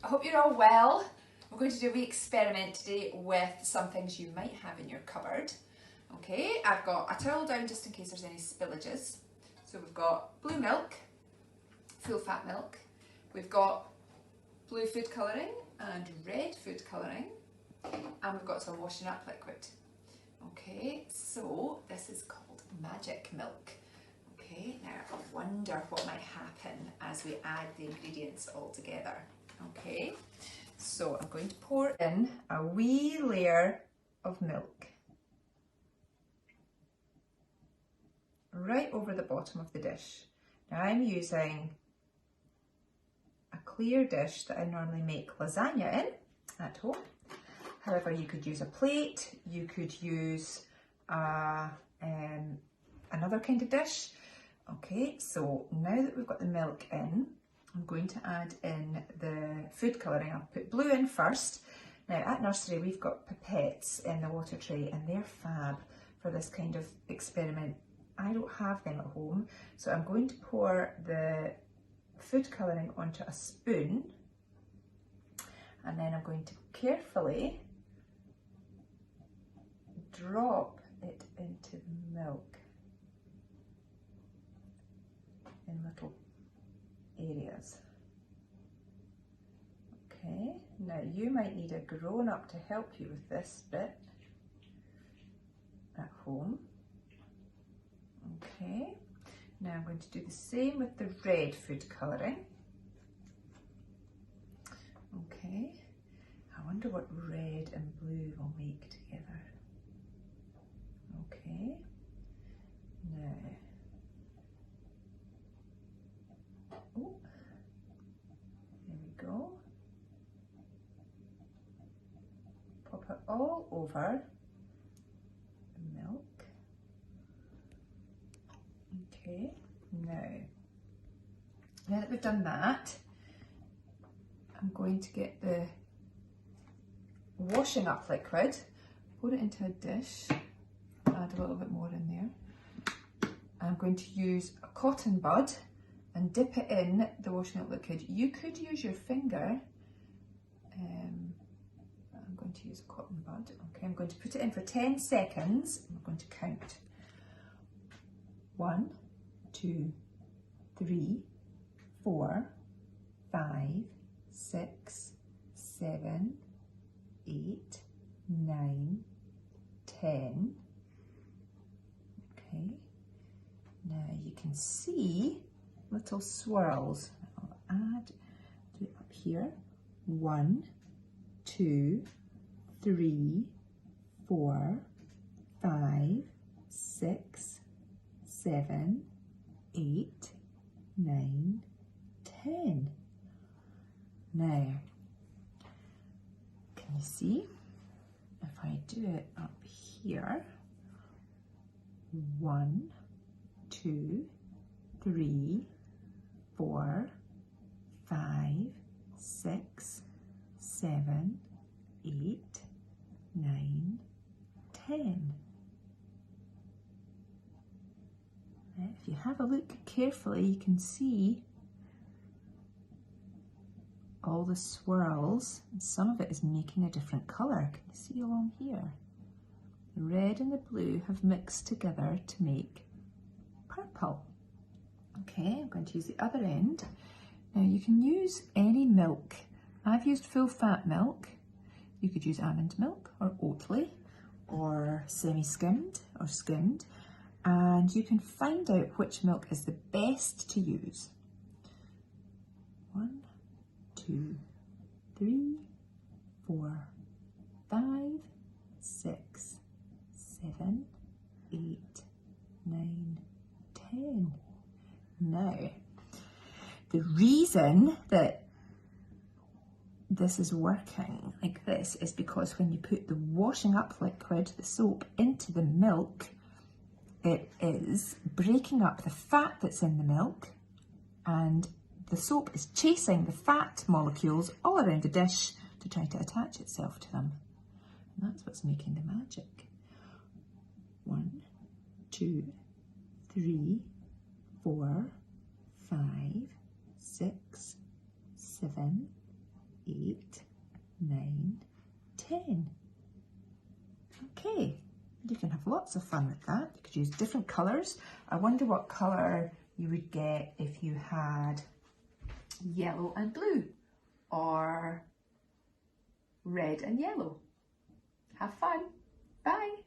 I hope you're all well. We're going to do a wee experiment today with some things you might have in your cupboard. Okay, I've got a towel down just in case there's any spillages. So we've got blue milk, full fat milk. We've got blue food colouring and red food colouring. And we've got some washing up liquid. Okay, so this is called magic milk. Okay, now I wonder what might happen as we add the ingredients all together. Okay, so I'm going to pour in a wee layer of milk right over the bottom of the dish. Now I'm using a clear dish that I normally make lasagna in at home. However, you could use a plate, you could use another kind of dish. Okay, so now that we've got the milk in, I'm going to add in the food colouring. I'll put blue in first. Now at nursery we've got pipettes in the water tray and they're fab for this kind of experiment. I don't have them at home, so I'm going to pour the food colouring onto a spoon and then I'm going to carefully drop it into the milk in little areas. Okay, now you might need a grown-up to help you with this bit at home. Okay, now I'm going to do the same with the red food colouring. Okay, I wonder what red and blue will make together. Okay, now, oh, there we go. Pop it all over the milk. Okay, now that we've done that, I'm going to get the washing up liquid, pour it into a dish, add a little bit more in there. I'm going to use a cotton bud and dip it in the washing up liquid. You could use your finger. I'm going to use a cotton bud. Okay, I'm going to put it in for 10 seconds. I'm going to count. 1, 2, 3, 4, 5, 6, 7, 8, 9, 10. Okay, now you can see little swirls. I'll add, do it up here. 1, 2, 3, 4, 5, 6, 7, 8, 9, 10. Now, can you see? If I do it up here, 1, 2, 3, 4, 5, 6, 7, 8, 9, 10. Now, if you have a look carefully, you can see all the swirls. Some of it is making a different colour. Can you see along here? The red and the blue have mixed together to make purple. Okay, I'm going to use the other end. Now you can use any milk. I've used full fat milk. You could use almond milk or Oatly or semi-skimmed or skimmed, and you can find out which milk is the best to use. 1, 2, 3, 4, 5, 6, 7, 8, 9, 10. Now, the reason that this is working like this is because when you put the washing up liquid, the soap, into the milk, it is breaking up the fat that's in the milk, and the soap is chasing the fat molecules all around the dish to try to attach itself to them. And that's what's making the magic. 1, 2, 3, 4, 5, 6, 7, 8, 9, 10. Okay, you can have lots of fun with that. You could use different colours. I wonder what colour you would get if you had yellow and blue or red and yellow. Have fun. Bye.